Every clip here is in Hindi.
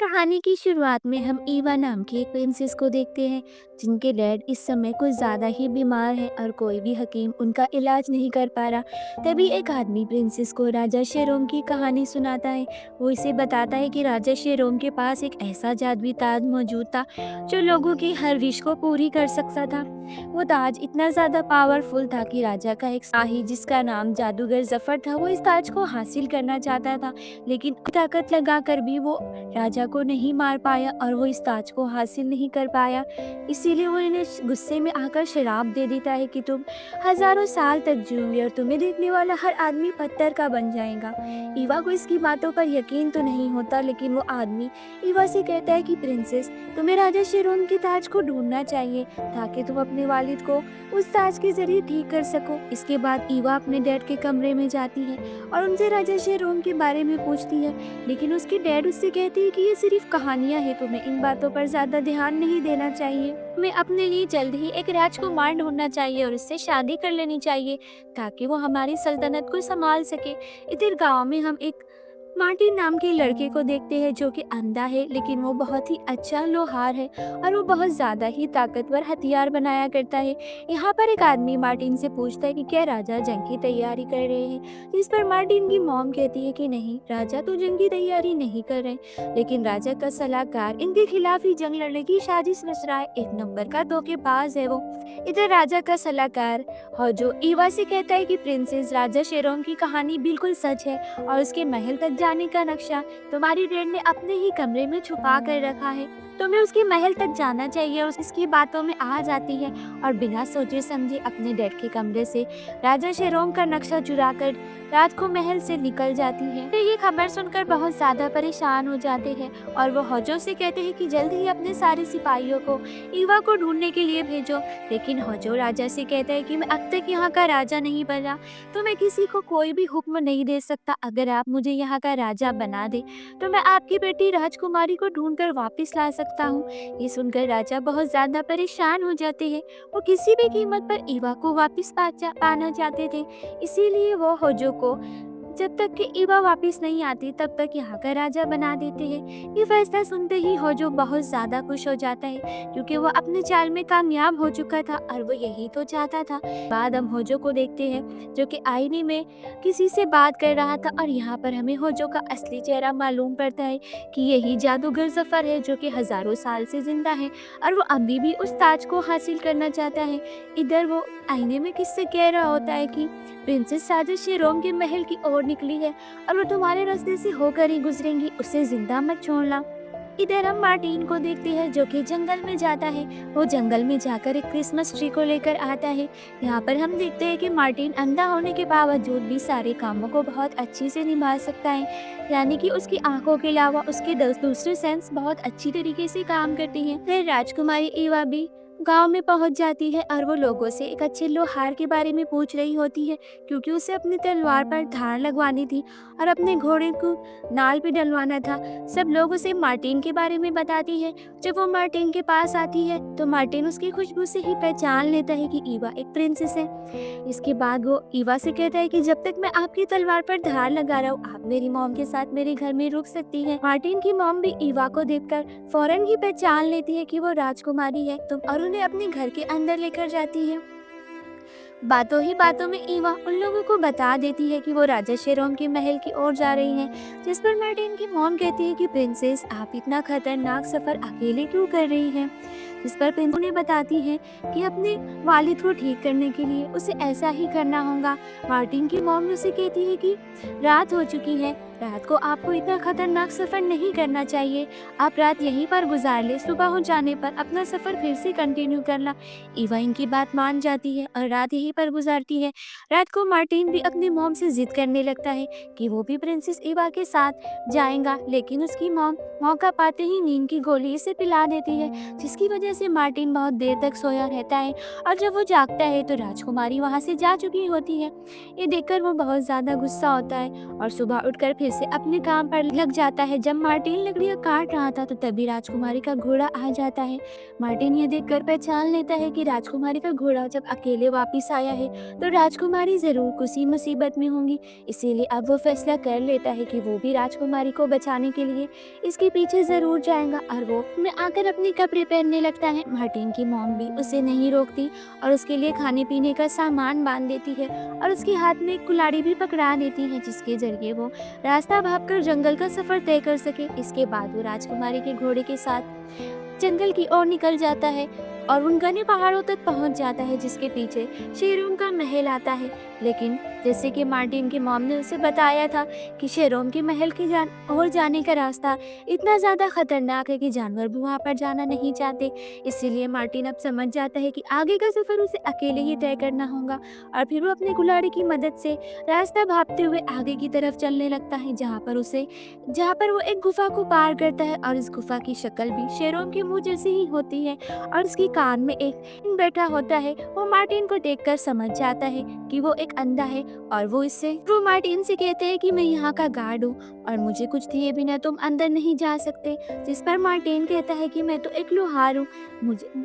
कहानी की शुरुआत में हम ईवा नाम की एक प्रिंसेस को देखते हैं जिनके डैड इस समय कुछ ज़्यादा ही बीमार है और कोई भी हकीम उनका इलाज नहीं कर पा रहा। तभी एक आदमी प्रिंसेस को राजा शेरोम की कहानी सुनाता है। वो इसे बताता है कि राजा शेरोम के पास एक ऐसा जादुई ताज मौजूद था जो लोगों की हर विश को पूरी कर सकता था। वो ताज इतना ज़्यादा पावरफुल था कि राजा का एक शाही जिसका नाम जादूगर जफर था, वो इस ताज को हासिल करना चाहता था, लेकिन ताकत लगाकर भी वो राजा को नहीं मार पाया और वो इस ताज को हासिल नहीं कर पाया। इसीलिए वो इन्हें गुस्से में आकर शराब दे देता है कि तुम हजारों साल तक जियोगे और तुम्हें देखने वाला हर आदमी पत्थर का बन जाएगा। ईवा को इसकी बातों पर यकीन तो नहीं होता, लेकिन वो आदमी ईवा से कहता है कि प्रिंसेस, तुम्हें राजा शेरोन के ताज को ढूंढना चाहिए ताकि तुम अपने वालिद को उस ताज के जरिए ठीक कर सको। इसके बाद ईवा अपने डैड के कमरे में जाती है और उनसे राजा शेरोन के बारे में पूछती है, लेकिन उसकी डैड उससे कहती है कि ये सिर्फ कहानियां हैं, तुम्हें इन बातों पर ज्यादा ध्यान नहीं देना चाहिए। तुम्हें अपने लिए जल्द ही एक राजकुमार ढूंढना चाहिए और उससे शादी कर लेनी चाहिए ताकि वो हमारी सल्तनत को संभाल सके। इधर गांव में हम एक मार्टिन नाम के लड़के को देखते हैं जो कि अंधा है, लेकिन वो बहुत ही अच्छा लोहार है और वो बहुत ज़्यादा ही ताकतवर हथियार बनाया करता है। यहाँ पर एक आदमी मार्टिन से पूछता है कि क्या राजा जंग की तैयारी कर रहे हैं, जिस पर मार्टिन की मॉम कहती है कि नहीं, राजा तो जंग की तैयारी नहीं कर रहे, लेकिन राजा का सलाहकार इनके खिलाफ ही जंग लड़ने की साजिश रच रहा है। एक नंबर का धोखेबाज है वो। इधर राजा का सलाहकार जो ईवा से कहता है कि प्रिंसेस, राजा शेरोम की कहानी बिल्कुल सच है और उसके महल तक जाने का नक्शा तुम्हारी डैड ने अपने ही कमरे में छुपा कर रखा है। तुम्हें उसके महल तक जाना चाहिए। और इसकी बातों में आ जाती है और बिना सोचे समझे अपने डैड के कमरे से राजा शेरोम का नक्शा चुरा कर रात को महल से निकल जाती है। तो ये खबर सुनकर बहुत ज्यादा परेशान हो जाते हैं और वो होजो से कहते हैं कि जल्द ही अपने सारे सिपाहियों को ईवा को ढूंढने के लिए भेजो। लेकिन होजो राजा से कहता है कि मैं अब तक यहाँ का राजा नहीं बना, तो मैं किसी को कोई भी हुक्म नहीं दे सकता। अगर आप मुझे यहाँ का राजा बना दे तो मैं आपकी बेटी राजकुमारी को ढूंढकर वापस ला सकता हूँ। ये सुनकर राजा बहुत ज्यादा परेशान हो जाते हैं। वो किसी भी कीमत पर ईवा को वापस पाना चाहते थे, इसीलिए वो होजो को जब तक कि ईवा वापस नहीं आती तब तक यहाँ का राजा बना देते हैं। ये फैसला सुनते ही होजो बहुत ज्यादा खुश हो जाता है क्योंकि वो अपने चाल में कामयाब हो चुका था और वो यही तो चाहता था। बाद हम होजो को देखते हैं जो कि आईने में किसी से बात कर रहा था और यहाँ पर हमें होजो का असली चेहरा मालूम पड़ता है कि यही जादूगर जफर है जो कि हजारों साल से जिंदा है और वो अभी भी उस ताज को हासिल करना चाहता है। इधर वो आईने में किससे कह रहा होता है कि प्रिंसेस राजा शेरोम के महल की ओर निकली है और वो तुम्हारे रास्ते से होकर ही गुजरेंगी, उसे जिंदा मत छोड़ना। इधर हम मार्टिन को देखते हैं जो कि जंगल में जाता है। वो जंगल में जाकर एक क्रिसमस ट्री को लेकर आता है। यहाँ पर हम देखते हैं कि मार्टिन अंधा होने के बावजूद भी सारे कामों को बहुत अच्छी से निभा सकता है, यानी कि उसकी आंखों के अलावा उसके दूसरे सेंस बहुत अच्छी तरीके से काम करती हैं। फिर राजकुमारी ईवा भी गांव में पहुंच जाती है और वो लोगों से एक अच्छे लोहार के बारे में पूछ रही होती है क्योंकि उसे अपनी तलवार पर धार लगवानी थी और अपने घोड़े को नाल पे डलवाना था। सब लोग उसे मार्टिन के बारे में बताती है। जब वो मार्टिन के पास आती है तो मार्टिन उसकी खुशबू से ही पहचान लेता है कि ईवा एक प्रिंसेस है। इसके बाद वो ईवा से कहता है कि जब तक मैं आपकी तलवार पर धार लगा रहा हूँ आप मेरी मॉम के साथ मेरे घर में रुक सकती है। मार्टिन की मॉम भी ईवा को देखकर फौरन ही पहचान लेती है कि वो राजकुमारी है और उन्हें अपने घर के अंदर लेकर जाती है। बातों ही बातों में ईवा उन लोगों को बता देती है कि वो राजा शेरोम के महल की ओर जा रही हैं, जिस पर मार्टिन की मॉम कहती है कि प्रिंसेस, आप इतना खतरनाक सफर अकेले क्यों कर रही हैं? जिस पर प्रिंस उन्हें बताती है कि अपने वालिद को ठीक करने के लिए उसे ऐसा ही करना होगा। मार्टिन की मॉम उसे कहती है कि रात हो चुकी है, रात को आपको इतना खतरनाक सफर नहीं करना चाहिए, आप रात यहीं पर गुजार ले, सुबह हो जाने पर अपना सफर फिर से कंटिन्यू करना। ईवा इनकी बात मान जाती है और रात यहीं पर गुजारती है। रात को मार्टिन भी अपनी मॉम से जिद करने लगता है कि वो भी प्रिंसेस ईवा के साथ जाएगा, लेकिन उसकी मॉम मौका पाते ही नींद की गोली इसे पिला देती है, जिसकी वजह से मार्टिन बहुत देर तक सोया रहता है और जब वो जागता है तो राजकुमारी वहाँ से जा चुकी होती है। ये देखकर वो बहुत ज़्यादा गुस्सा होता है और सुबह उठकर फिर से अपने काम पर लग जाता है। जब मार्टिन लकड़ियाँ काट रहा था तो तभी राजकुमारी का घोड़ा आ जाता है। मार्टिन ये देखकर पहचान लेता है कि राजकुमारी का घोड़ा जब अकेले वापस आया है तो राजकुमारी जरूर किसी मुसीबत में होंगी, इसीलिए अब वो फैसला कर लेता है कि वो भी राजकुमारी को बचाने के लिए इसके पीछे ज़रूर जाएगा और वो में आकर अपने कपड़े पहनने लगता है। मार्टिन की मॉम भी उसे नहीं रोकती और उसके लिए खाने पीने का सामान बांध देती है और उसके हाथ में एक कुल्हाड़ी भी पकड़ा देती है, जिसके जरिए वो रास्ता भागकर जंगल का सफर तय कर सके। इसके बाद वो राजकुमारी के घोड़े के साथ जंगल की ओर निकल जाता है और उन घने पहाड़ों तक पहुंच जाता है, जिसके पीछे शेरों का महल आता है। लेकिन जैसे कि मार्टिन की मॉम ने उसे बताया था कि शेरों के महल के और जाने का रास्ता इतना ज़्यादा खतरनाक है कि जानवर भी वहाँ पर जाना नहीं चाहते। इसीलिए मार्टिन अब समझ जाता है कि आगे का सफ़र उसे अकेले ही तय करना होगा और फिर वो अपने कुल्हाड़ी की मदद से रास्ता भापते हुए आगे की तरफ चलने लगता है, जहाँ पर वो एक गुफा को पार करता है और इस गुफा की शक्ल भी शेरों के मुंह जैसी ही होती है और उसकी कान में एक बैठा होता है। वो मार्टिन को देखकर समझ जाता है कि वो एक अंधा है और वो मार्टिन से कहते हैं कि मैं यहाँ का गार्ड हूँ और मुझे कुछ दिए बिना तुम अंदर नहीं जा सकते। जिस पर मार्टिन कहता है कि मैं तो एक लोहार हूँ,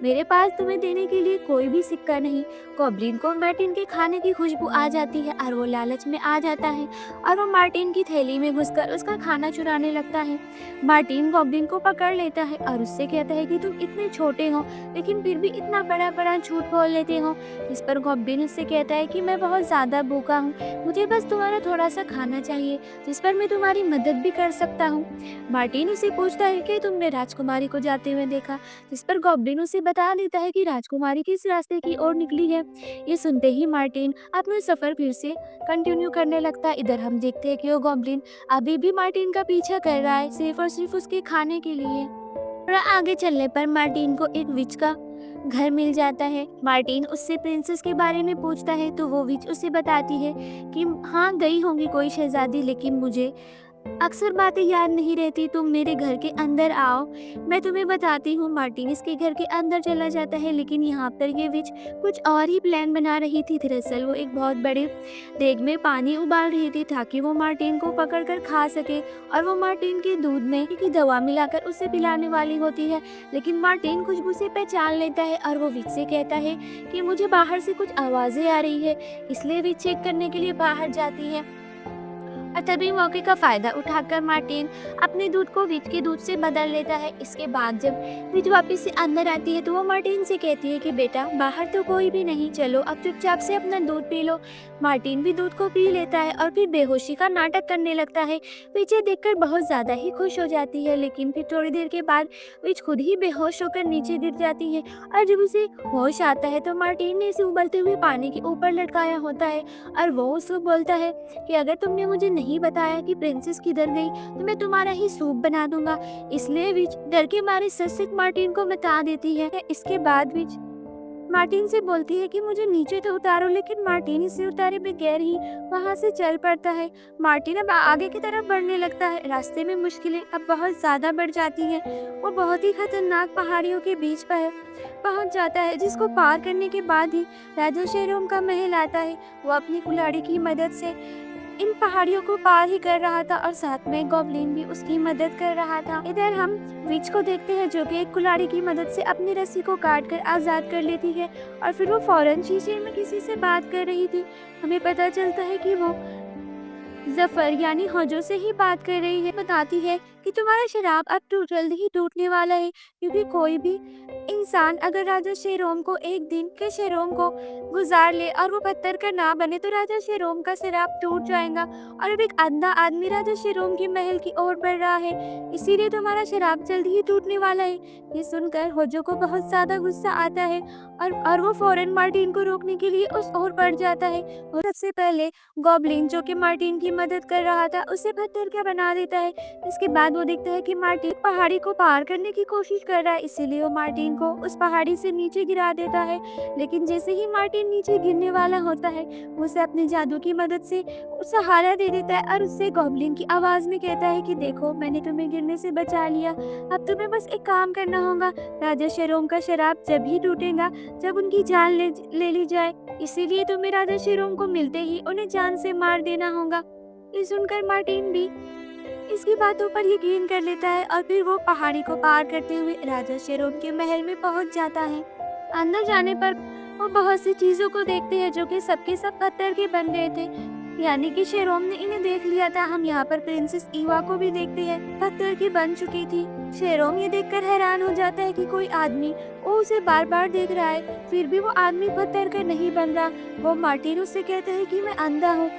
मेरे पास तुम्हें देने के लिए कोई भी सिक्का नहीं। गॉब्लिन को मार्टिन के खाने की खुशबू आ जाती है और वो लालच में आ जाता है और वो मार्टिन की थैली में घुसकर उसका खाना चुराने लगता है। मार्टिन गॉब्लिन को पकड़ लेता है और उससे कहता है कि तुम इतने छोटे हो लेकिन फिर भी इतना बड़ा बड़ा झूठ बोल लेते हो। जिस पर गॉब्लिन उससे कहता है कि मैं बहुत ज़्यादा भूखा हूँ, मुझे बस तुम्हारा थोड़ा सा खाना चाहिए जिस पर मैं तुम्हारी मदद भी कर सकता हूँ। मार्टिन उसे पूछता है कि तुमने राजकुमारी को जाते हुए देखा, जिस पर गॉब्लिन उसे बता देता है कि राजकुमारी किस रास्ते की ओर निकली है। ये सुनते ही मार्टिन अपना सफ़र फिर से कंटिन्यू करने लगता है। इधर हम देखते हैं कि वो गॉब्लिन अभी भी मार्टिन का पीछा कर रहा है, सिर्फ और सिर्फ उसके खाने के लिए। थोड़ा आगे चलने पर मार्टिन को एक विच का घर मिल जाता है। मार्टिन उससे प्रिंसेस के बारे में पूछता है तो वो विच उसे बताती है कि हाँ, गई होंगी कोई शहजादी, लेकिन मुझे अक्सर बातें याद नहीं रहती, तुम मेरे घर के अंदर आओ, मैं तुम्हें बताती हूँ। मार्टिन इसके घर के अंदर चला जाता है, लेकिन यहाँ पर ये विच कुछ और ही प्लान बना रही थी। दरअसल वो एक बहुत बड़े देग में पानी उबाल रही थी ताकि वो मार्टिन को पकड़कर खा सके और वो मार्टिन के दूध में की दवा मिलाकर उसे पिलाने वाली होती है। लेकिन मार्टिन खुशबू से पहचान लेता है और वो विच से कहता है कि मुझे बाहर से कुछ आवाज़ें आ रही है, इसलिए विच चेक करने के लिए बाहर जाती है। और तभी मौके का फ़ायदा उठाकर मार्टिन अपने दूध को विच के दूध से बदल लेता है। इसके बाद जब विच वापस से अंदर आती है तो वो मार्टिन से कहती है कि बेटा, बाहर तो कोई भी नहीं, चलो अब चुपचाप से अपना दूध पी लो। मार्टिन भी दूध को पी लेता है और फिर बेहोशी का नाटक करने लगता है। विच देखकर बहुत ज़्यादा ही खुश हो जाती है, लेकिन फिर थोड़ी देर के बाद विच खुद ही बेहोश होकर नीचे गिर जाती है और जब उसे होश आता है तो मार्टिन ने इसे उबलते हुए पानी के ऊपर लटकाया होता है और वो उसको बोलता है कि अगर तुमने मुझे नहीं बताया कि प्रिंसेस किधर गई तो मैं तुम्हारा ही सूप बना दूंगा। इसलिए विच डर के मारे सच मार्टिन को बता देती है। इसके बाद विच मार्टिन से बोलती है कि मुझे नीचे तो उतारो, लेकिन मार्टिन इसे उतारे बगैर ही वहां से चल पड़ता है। मार्टिन अब आगे की तरफ बढ़ने लगता है। रास्ते में मुश्किलें अब बहुत ज़्यादा बढ़ जाती हैं। वो बहुत ही खतरनाक पहाड़ियों के बीच पर पहुंच जाता है, जिसको पार करने के बाद ही राजा शेरोम का महल आता है। वो अपनी कुल्हाड़ी की मदद से इन पहाड़ियों को पार ही कर रहा था और साथ में गॉब्लिन भी उसकी मदद कर रहा था। इधर हम विच को देखते हैं जो कि एक कुल्हाड़ी की मदद से अपनी रस्सी को काट कर आज़ाद कर लेती है और फिर वो फौरन शीशे में किसी से बात कर रही थी। हमें पता चलता है कि वो जफर यानी होजो से ही बात कर रही है। बताती है कि तुम्हारा शराब अब जल्दी ही टूटने वाला है, क्योंकि कोई भी इंसान अगर राजा शेरोम को एक दिन के शेरोम को गुजार ले और वो पत्थर का ना बने तो राजा शेरोम का शराब टूट जाएगा। और अब एक अंधा आदमी राजा शेरोम के महल की ओर बढ़ रहा है, इसीलिए तुम्हारा शराब जल्दी ही टूटने वाला है। ये सुनकर होजो को बहुत ज्यादा गुस्सा आता है और वो फौरन मार्टिन को रोकने के लिए उस ओर बढ़ जाता है। और सबसे पहले गॉब्लिन जो कि मार्टिन की मदद कर रहा था उसे पत्थर का बना देता है। इसके बाद वो देखता है कि मार्टिन पहाड़ी को पार करने की कोशिश कर रहा है, इसीलिए वो मार्टिन को उस पहाड़ी से नीचे गिरा देता है। लेकिन जैसे ही मार्टिन नीचे गिरने वाला होता है वो उसे अपने जादू की मदद से सहारा दे देता है और उससे गॉब्लिन की आवाज में कहता है कि देखो, मैंने तुम्हें गिरने से बचा लिया, अब तुम्हें बस एक काम करना होगा। राजा शेरोम का शराब जब ही टूटेगा जब उनकी जान ले ली जाए, इसीलिए तुम्हें राजा शेरोम को मिलते ही उन्हें जान से मार देना होगा। ये सुनकर मार्टिन भी इसकी बातों पर यकीन कर लेता है और फिर वो पहाड़ी को पार करते हुए राजा शेरोम के महल में पहुंच जाता है। अंदर जाने पर वो बहुत सी चीजों को देखते हैं जो कि सबके सब पत्थर के बन गए थे। यानी कि शेरोम ने इन्हें देख लिया था। हम यहाँ पर प्रिंसेस ईवा को भी देखते हैं, पत्थर की बन चुकी थी। शेरोम ये देखकर हैरान हो जाता है कि कोई आदमी वो उसे बार बार देख रहा है, फिर भी वो आदमी पत्थर का नहीं बन रहा। वो मार्टिन उससे कहता है कि मैं अंधा हूँ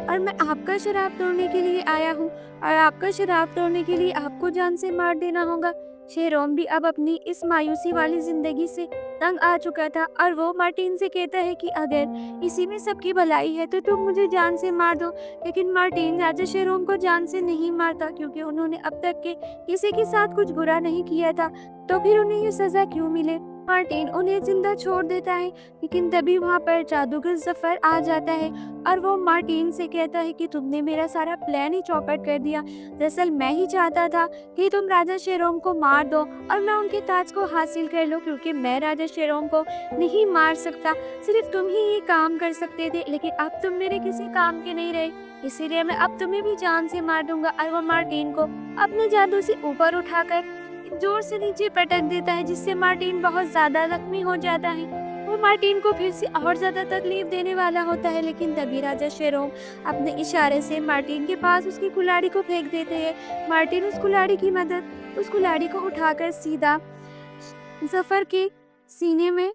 और मैं आपका शराब तोड़ने के लिए आया हूँ, और आपका शराब तोड़ने के लिए आपको जान से मार देना होगा। शेरोम भी अब अपनी इस मायूसी वाली जिंदगी से तंग आ चुका था, और वो मार्टिन से कहता है कि अगर इसी में सबकी भलाई है तो तुम मुझे जान से मार दो। लेकिन मार्टिन राजा शेरोम को जान से नहीं मारता, क्योंकि उन्होंने अब तक के किसी के साथ कुछ बुरा नहीं किया था, तो फिर उन्हें ये सजा क्यों मिले। मार्टिन उन्हें जिंदा छोड़ देता है, लेकिन तभी वहाँ पर जादूगर जफर आ जाता है, और वो मार्टिन से कहता है कि तुमने मेरा सारा प्लान ही चौपट कर दिया। दरअसल मैं ही चाहता था कि तुम राजा शेरोम को मार दो और मैं उनके ताज को हासिल कर लूं, क्योंकि मैं राजा शेरोम को नहीं मार सकता, सिर्फ तुम ही ये काम कर सकते थे। लेकिन अब तुम मेरे किसी काम के नहीं रहे, इसीलिए मैं अब तुम्हें भी जान से मार दूंगा। और वो मार्टिन को अपने जादू से ऊपर उठाकर जोर से नीचे पटक देता है, जिससे मार्टिन बहुत ज्यादा जख्मी हो जाता है। वो मार्टिन को फिर से और ज्यादा तकलीफ देने वाला होता है, लेकिन तभी राजा शेरोम अपने इशारे से मार्टिन के पास उसकी कुल्हाड़ी को फेंक देते हैं। मार्टिन उस कुल्हाड़ी को उठाकर सीधा जफर के सीने में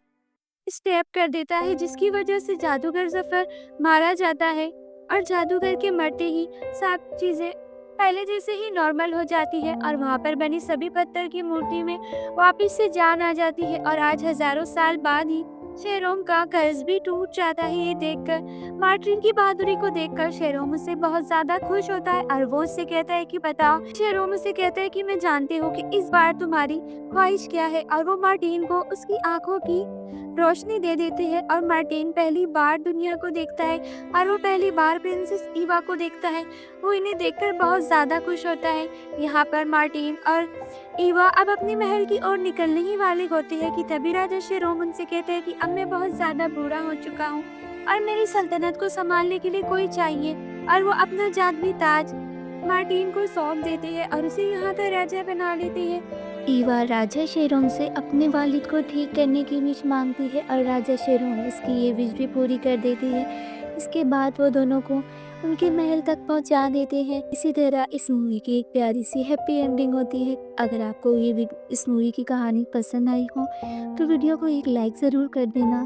स्टेप कर देता है, जिसकी वजह से जादूगर जफर मारा जाता है। और जादूगर के मरते ही सब चीजें पहले जैसे ही नॉर्मल हो जाती है, और वहाँ पर बनी सभी पत्थर की मूर्ति में वापस से जान आ जाती है। और आज हजारों साल बाद ही शेरोम का कर्ज भी टूट जाता है। ये देखकर मार्टिन की बहादुरी को देखकर शेरोम उससे बहुत ज्यादा खुश होता है, और वो उससे कहता है कि बताओ। शेरोम उससे कहता है कि मैं जानती हूँ कि इस बार तुम्हारी ख्वाहिश क्या है, और वो मार्टिन को उसकी आंखों की रोशनी दे देते हैं। और मार्टिन पहली बार दुनिया को देखता है, और वो पहली बार प्रिंसेस ईवा को देखता है। वो इन्हें देखकर बहुत ज्यादा खुश होता है। यहाँ पर मार्टिन और ईवा अब अपने महल की ओर निकलने ही वाले होते हैं कि तभी राजा शेरोम उनसे कहते हैं कि अब मैं बहुत ज्यादा बूढ़ा हो चुका हूँ, और मेरी सल्तनत को संभालने के लिए कोई चाहिए। और वो अपना जादुई ताज मार्टिन को सौंप देते हैं, और उसे यहाँ का राजा बना लेते हैं। ईवा राजा शेरोम से अपने वालिद को ठीक करने की विश मांगती है, और राजा शेरोम उसकी ये विश भी पूरी कर देती है। इसके बाद वो दोनों को उनके महल तक पहुंचा देते हैं। इसी तरह इस मूवी की एक प्यारी सी हैप्पी एंडिंग होती है। अगर आपको इस मूवी की कहानी पसंद आई हो तो वीडियो को एक लाइक ज़रूर कर देना।